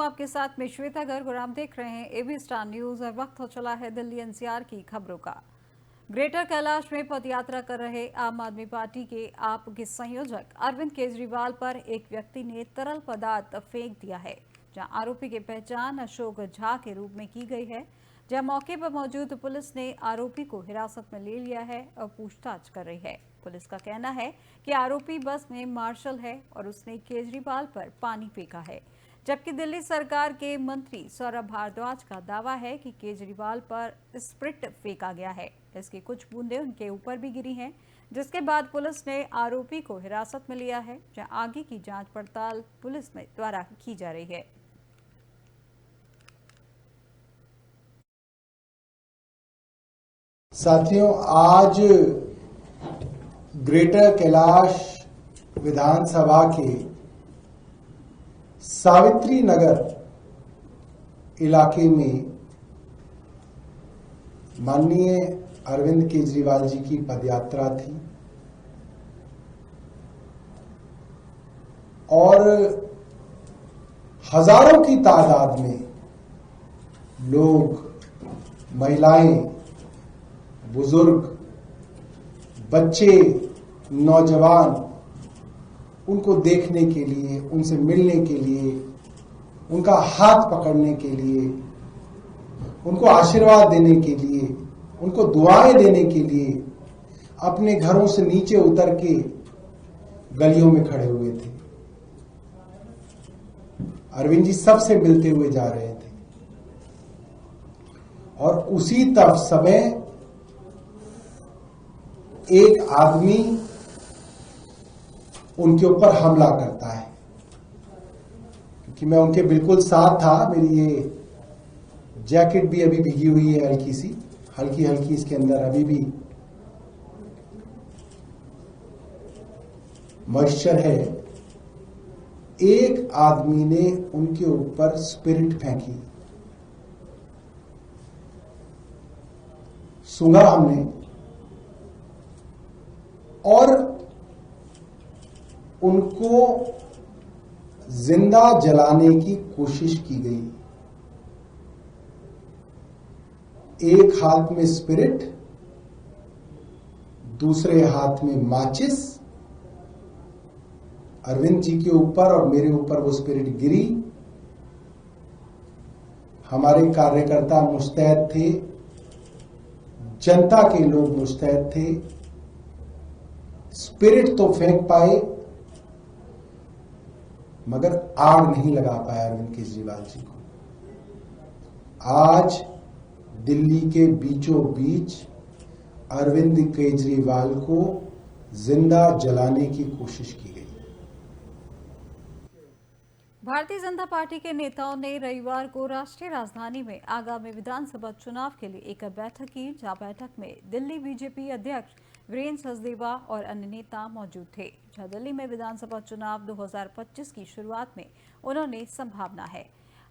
आपके साथ में श्वेता गर्ग और आप देख रहे हैं एबी स्टार न्यूज और वक्त हो चला है दिल्ली एनसीआर की खबरों का। ग्रेटर कैलाश में पदयात्रा कर रहे आम आदमी पार्टी के आप के संयोजक अरविंद केजरीवाल पर एक व्यक्ति ने तरल पदार्थ फेंक दिया है, जहां आरोपी की पहचान अशोक झा के रूप में की गई है। जहां मौके पर मौजूद पुलिस ने आरोपी को हिरासत में ले लिया है और पूछताछ कर रही है। पुलिस का कहना है कि आरोपी बस में मार्शल है और उसने केजरीवाल पर पानी फेंका है, जबकि दिल्ली सरकार के मंत्री सौरभ भारद्वाज का दावा है कि केजरीवाल पर स्प्रिट फेंका गया है। इसकी कुछ बूंदें उनके ऊपर भी गिरी हैं, जिसके बाद पुलिस ने आरोपी को हिरासत में लिया है, जहां आगे की जांच पड़ताल पुलिस द्वारा की जा रही है। साथियों, आज ग्रेटर कैलाश विधानसभा के सावित्री नगर इलाके में माननीय अरविंद केजरीवाल जी की पदयात्रा थी और हजारों की तादाद में लोग, महिलाएं, बुजुर्ग, बच्चे, नौजवान उनको देखने के लिए, उनसे मिलने के लिए, उनका हाथ पकड़ने के लिए, उनको आशीर्वाद देने के लिए, उनको दुआएं देने के लिए अपने घरों से नीचे उतर के गलियों में खड़े हुए थे। अरविंद जी सबसे मिलते हुए जा रहे थे और उसी तरफ समय एक आदमी उनके ऊपर हमला करता है। क्योंकि मैं उनके बिल्कुल साथ था, मेरी ये जैकेट भी अभी भीगी हुई है, हल्की हल्की इसके अंदर अभी भी मॉइस्चर है। एक आदमी ने उनके ऊपर स्पिरिट फेंकी, सूंघा हमने और उनको जिंदा जलाने की कोशिश की गई। एक हाथ में स्पिरिट, दूसरे हाथ में माचिस। अरविंद जी के ऊपर और मेरे ऊपर वो स्पिरिट गिरी। हमारे कार्यकर्ता मुस्तैद थे, जनता के लोग मुस्तैद थे। स्पिरिट तो फेंक पाए मगर आग नहीं लगा पाया अरविंद केजरीवाल जी को। आज दिल्ली के बीचों बीच अरविंद केजरीवाल को जिंदा जलाने की कोशिश की गई। भारतीय जनता पार्टी के नेताओं ने रविवार को राष्ट्रीय राजधानी में आगामी विधानसभा चुनाव के लिए एक बैठक की, जहां बैठक में दिल्ली बीजेपी अध्यक्ष वीरेंद्र सचदेवा और अन्य नेता मौजूद थे। जहां दिल्ली में विधानसभा चुनाव 2025 की शुरुआत में उन्होंने संभावना है।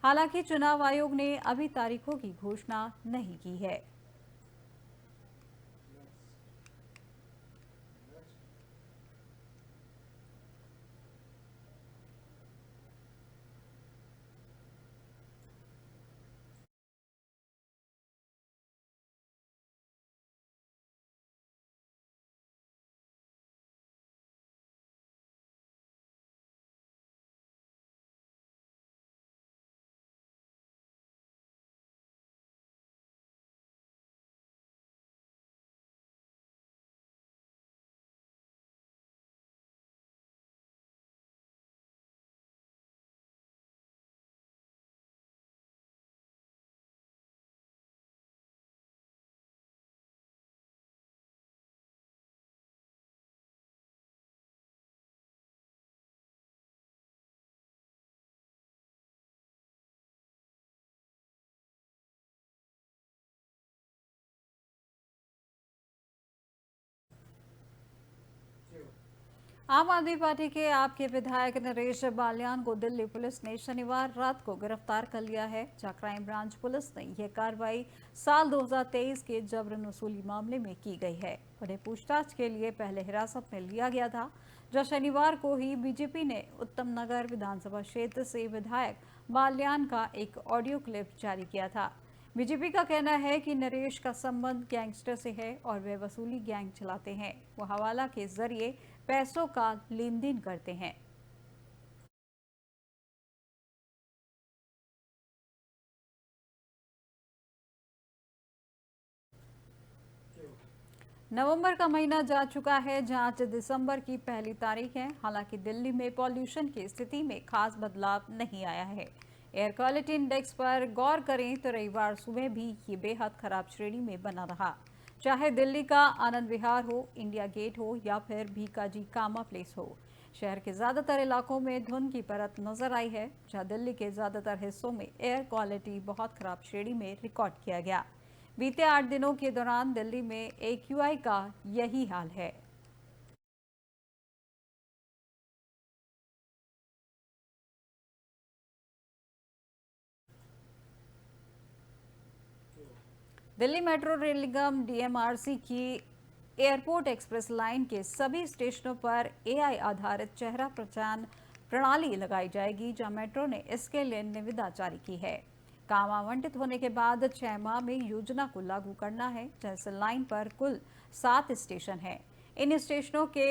हालांकि चुनाव आयोग ने अभी तारीखों की घोषणा नहीं की है। आम आदमी पार्टी के आपके विधायक नरेश बाल्यान को दिल्ली पुलिस ने शनिवार रात को गिरफ्तार कर लिया है। जहां क्राइम ब्रांच पुलिस ने यह कार्रवाई साल 2023 के जबरन वसूली मामले में की गई है। उन्हें पूछताछ के लिए पहले हिरासत में लिया गया था, जहां शनिवार को ही बीजेपी ने उत्तम नगर विधानसभा क्षेत्र से विधायक बाल्यान का एक ऑडियो क्लिप जारी किया था। बीजेपी का कहना है कि नरेश का संबंध गैंगस्टर से है और वे वसूली गैंग चलाते हैं। वो हवाला के जरिए पैसों का लेन देन करते हैं। नवंबर का महीना जा चुका है, जांच दिसंबर की पहली तारीख है। हालांकि दिल्ली में पॉल्यूशन की स्थिति में खास बदलाव नहीं आया है। एयर क्वालिटी इंडेक्स पर गौर करें तो रविवार सुबह भी ये बेहद खराब श्रेणी में बना रहा। चाहे दिल्ली का आनंद विहार हो, इंडिया गेट हो या फिर भीकाजी कामा प्लेस हो, शहर के ज्यादातर इलाकों में धुंध की परत नजर आई है। जहां दिल्ली के ज्यादातर हिस्सों में एयर क्वालिटी बहुत खराब श्रेणी में रिकॉर्ड किया गया। बीते 8 दिनों के दौरान दिल्ली में AQI का यही हाल है। दिल्ली मेट्रो रेल निगम DMRC की एयरपोर्ट एक्सप्रेस लाइन के सभी स्टेशनों पर AI आधारित चेहरा पहचान प्रणाली लगाई जाएगी, जहां मेट्रो ने इसके लिए निविदा जारी की है। काम आवंटित होने के बाद 6 माह में योजना को लागू करना है। जैसे लाइन पर कुल 7 स्टेशन हैं। इन स्टेशनों के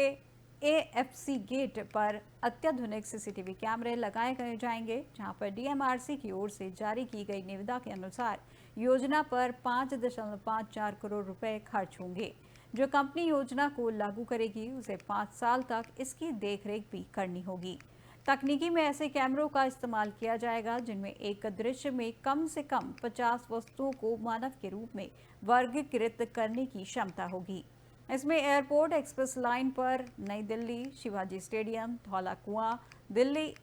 AFC गेट पर अत्याधुनिक CCTV कैमरे लगाए गए जाएंगे, जहां पर DMRC की ओर से जारी की गई निविदा के अनुसार योजना पर 5.54 करोड़ रुपए खर्च होंगे। जो कंपनी योजना को लागू करेगी उसे 5 साल तक इसकी देखरेख भी करनी होगी। तकनीकी में ऐसे कैमरों का इस्तेमाल किया जाएगा जिनमें एक दृश्य में कम से कम 50 वस्तुओं को मानव के रूप में वर्गीकृत करने की क्षमता होगी। इसमें एयरपोर्ट एक्सप्रेस लाइन पर नई दिल्ली, शिवाजी स्टेडियम, धौला कुआं, Delhi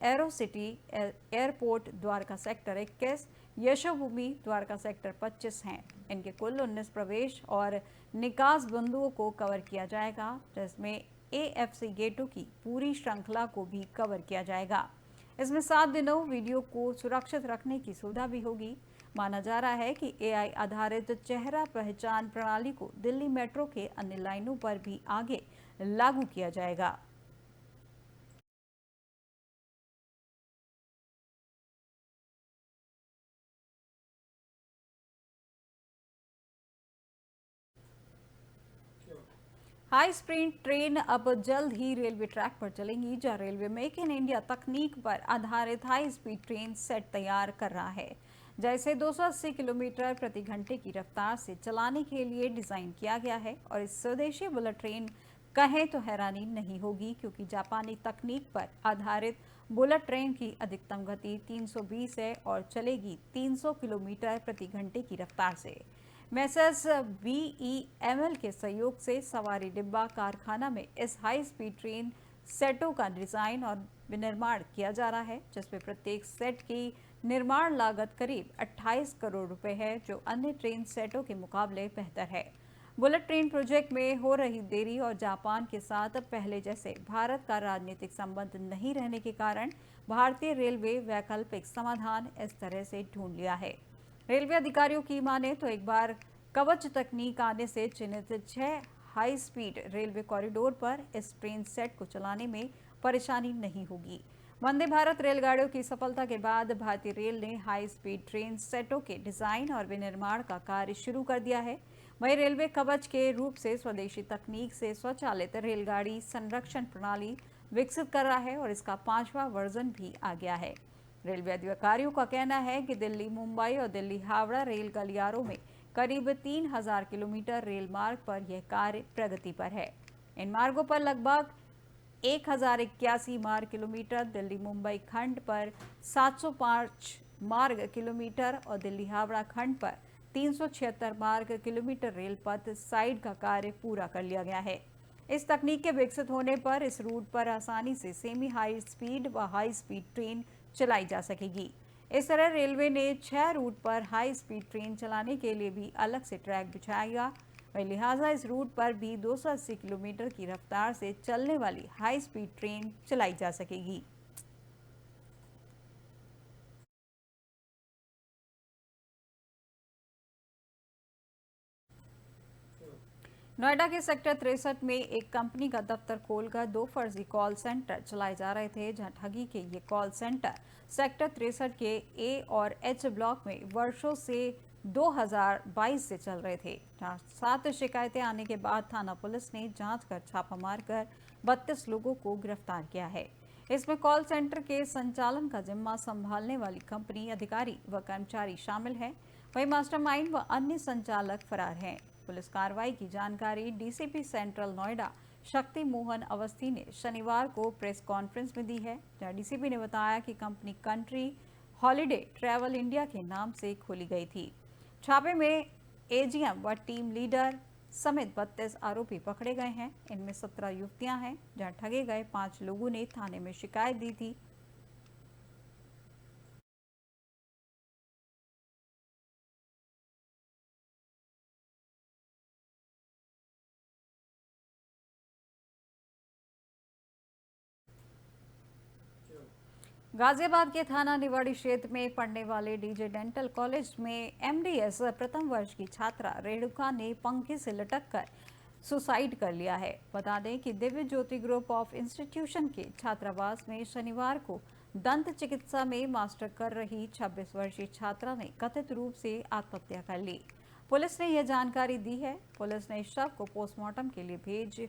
arrow city airport, Dwarka sector 21, Yashobhoomi Dwarka sector 25 हैं। इनके कुल 19 प्रवेश और निकास बिंदुओं को कवर किया जाएगा, जिसमें AFC गेटों की पूरी श्रृंखला को भी कवर किया जाएगा। इसमें 7 दिनों वीडियो को सुरक्षित रखने की सुविधा भी होगी। माना जा रहा है कि AI आधारित चेहरा पहचान प्रणाली को दिल्ली मेट्रो के अन्य लाइनों पर भी आगे लागू किया जाएगा। हाई स्पीड ट्रेन अब जल्द ही रेलवे ट्रैक पर चलेंगी, जहां रेलवे मेक इन इंडिया तकनीक पर आधारित हाई स्पीड ट्रेन सेट तैयार कर रहा है। जैसे 280 किलोमीटर प्रति घंटे की रफ्तार से चलाने के लिए डिजाइन किया गया है। और इस स्वदेशी बुलेट ट्रेन कहें तो हैरानी नहीं होगी, क्योंकि जापानी तकनीक पर आधारित बुलेट ट्रेन की अधिकतम गति 320 है और चलेगी 300 किलोमीटर प्रति घंटे की रफ्तार से। मैसर्स BEML के सहयोग से सवारी डिब्बा कारखाना में इस हाई स्पीड ट्रेन सेटों का डिजाइन और विनिर्माण किया जा रहा है, जिसमें प्रत्येक सेट की निर्माण लागत करीब 28 करोड़ रुपए है, जो अन्य ट्रेन सेटों के मुकाबले बेहतर है। बुलेट ट्रेन प्रोजेक्ट में हो रही देरी और जापान के साथ पहले जैसे भारत का राजनीतिक संबंध नहीं रहने के कारण भारतीय रेलवे वैकल्पिक समाधान इस तरह से ढूंढ लिया है। रेलवे अधिकारियों की माने तो एक बार कवच तकनीक आने से चिन्हित 6 हाई स्पीड रेलवे कॉरिडोर पर इस ट्रेन सेट को चलाने में परेशानी नहीं होगी। वंदे भारत रेलगाड़ियों की सफलता के बाद भारतीय रेल ने हाई स्पीड ट्रेन सेटों के डिजाइन और विनिर्माण का कार्य शुरू कर दिया है। वहीं रेलवे कवच के रूप से स्वदेशी तकनीक से स्वचालित रेलगाड़ी संरक्षण प्रणाली विकसित कर रहा है और इसका 5वां वर्जन भी आ गया है। रेलवे अधिकारियों का कहना है कि दिल्ली मुंबई और दिल्ली हावड़ा रेल गलियारों में करीब 3000 किलोमीटर रेल मार्ग पर यह कार्य प्रगति पर है। इन मार्गों पर लगभग 1081 मार्ग किलोमीटर, दिल्ली मुंबई खंड पर 705 मार्ग किलोमीटर और दिल्ली हावड़ा खंड पर 376 मार्ग किलोमीटर रेल पथ साइड का कार्य पूरा कर लिया गया है। इस तकनीक के विकसित होने पर इस रूट पर आसानी से सेमी हाई स्पीड व हाई स्पीड ट्रेन चलाई जा सकेगी। इस तरह रेलवे ने 6 रूट पर हाई स्पीड ट्रेन चलाने के लिए भी अलग से ट्रैक बिछाएगा। वही लिहाजा इस रूट पर भी 280 किलोमीटर की रफ्तार से चलने वाली हाई स्पीड ट्रेन चलाई जा सकेगी। नोएडा के सेक्टर 63 में एक कंपनी का दफ्तर खोलकर 2 फर्जी कॉल सेंटर चलाए जा रहे थे, जहां ठगी के ये कॉल सेंटर सेक्टर 63 के ए और एच ब्लॉक में वर्षों से 2022 से चल रहे थे। जहां 7 शिकायतें आने के बाद थाना पुलिस ने जांच कर छापा मारकर 32 लोगों को गिरफ्तार किया है। इसमें कॉल सेंटर के संचालन का जिम्मा संभालने वाली कंपनी अधिकारी व कर्मचारी शामिल हैं। वहीं मास्टरमाइंड व अन्य संचालक फरार हैं। पुलिस कार्रवाई की जानकारी डीसीपी सेंट्रल नोएडा शक्ति मोहन अवस्थी ने शनिवार को प्रेस कॉन्फ्रेंस में दी है, जहां डीसीपी ने बताया कि company country holiday travel India के नाम से खोली गई थी। छापे में एजीएम व टीम लीडर समेत 32 आरोपी पकड़े गए हैं। इनमें 17 युवतियां हैं। जहां ठगे गए 5 लोगों ने थाने में शिकायत दी थी। गाजियाबाद के थाना निवाड़ी क्षेत्र में पढ़ने वाले डीजे डेंटल कॉलेज में एमडीएस प्रथम वर्ष की छात्रा रेणुका ने पंखे से लटककर सुसाइड कर लिया है। बता दें कि दिव्य ज्योति ग्रुप ऑफ इंस्टीट्यूशन के छात्रावास में शनिवार को दंत चिकित्सा में मास्टर कर रही 26 वर्षीय छात्रा ने कथित रूप से आत्महत्या कर ली। पुलिस ने यह जानकारी दी है। पुलिस ने शव को पोस्टमार्टम के लिए भेज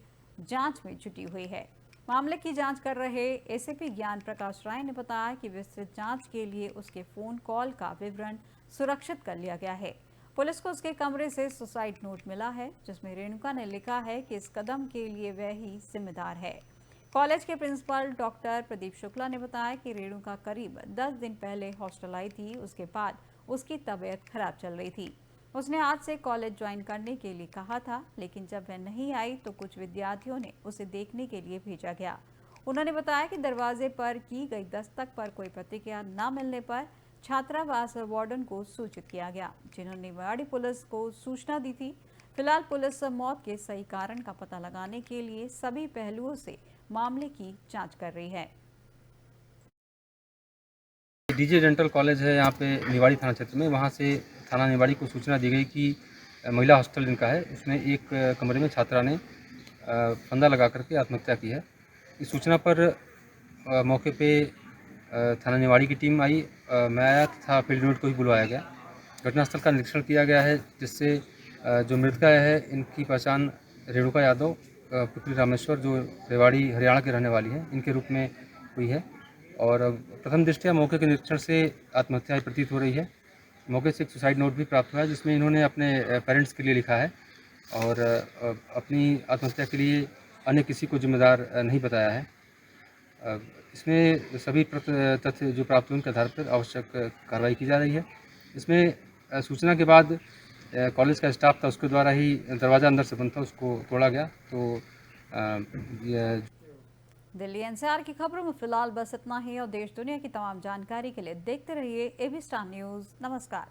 जांच में जुटी हुई है। मामले की जांच कर रहे एसीपी ज्ञान प्रकाश राय ने बताया कि विस्तृत जांच के लिए उसके फोन कॉल का विवरण सुरक्षित कर लिया गया है। पुलिस को उसके कमरे से सुसाइड नोट मिला है, जिसमें रेणुका ने लिखा है कि इस कदम के लिए वह ही जिम्मेदार है। कॉलेज के प्रिंसिपल डॉक्टर प्रदीप शुक्ला ने बताया कि रेणुका करीब 10 दिन पहले हॉस्टल आई थी। उसके बाद उसकी तबीयत खराब चल रही थी। उसने आज से कॉलेज ज्वाइन करने के लिए कहा था, लेकिन जब वह नहीं आई तो कुछ विद्यार्थियों ने उसे देखने के लिए भेजा गया। उन्होंने बताया कि दरवाजे पर की गई दस्तक पर कोई प्रतिक्रिया न मिलने पर छात्रावास वार्डन को सूचित किया गया, जिन्होंने निवाड़ी पुलिस को सूचना दी थी। फिलहाल पुलिस मौत के सही कारण का पता लगाने के लिए सभी पहलुओं से मामले की जांच कर रही है। डीजे डेंटल कॉलेज है यहाँ पे निवाड़ी थाना क्षेत्र में। वहाँ से थाना निवाड़ी को सूचना दी गई कि महिला हॉस्टल जिनका है उसमें एक कमरे में छात्रा ने फंदा लगा करके आत्महत्या की है। इस सूचना पर मौके पे थाना निवाड़ी की टीम आई। मैं आया था, फील्ड यूनिट को भी बुलवाया गया। घटनास्थल का निरीक्षण किया गया है, जिससे जो मृतका है इनकी पहचान रेणुका यादव पुत्री रामेश्वर, जो रेवाड़ी हरियाणा के रहने वाली हैं, इनके रूप में हुई है। और प्रथम दृष्टया मौके के निरीक्षण से आत्महत्या प्रतीत हो रही है। मौके से एक सुसाइड नोट भी प्राप्त हुआ है, जिसमें इन्होंने अपने पेरेंट्स के लिए लिखा है और अपनी आत्महत्या के लिए अन्य किसी को जिम्मेदार नहीं बताया है। इसमें सभी तथ्य जो प्राप्त हुए उनके आधार पर आवश्यक कार्रवाई की जा रही है। इसमें सूचना के बाद कॉलेज का स्टाफ था, उसके द्वारा ही दरवाज़ा अंदर से बंद था, उसको तोड़ा गया। तो दिल्ली एनसीआर की खबरों में फिलहाल बस इतना ही और देश दुनिया की तमाम जानकारी के लिए देखते रहिए एबी स्टार न्यूज़। नमस्कार।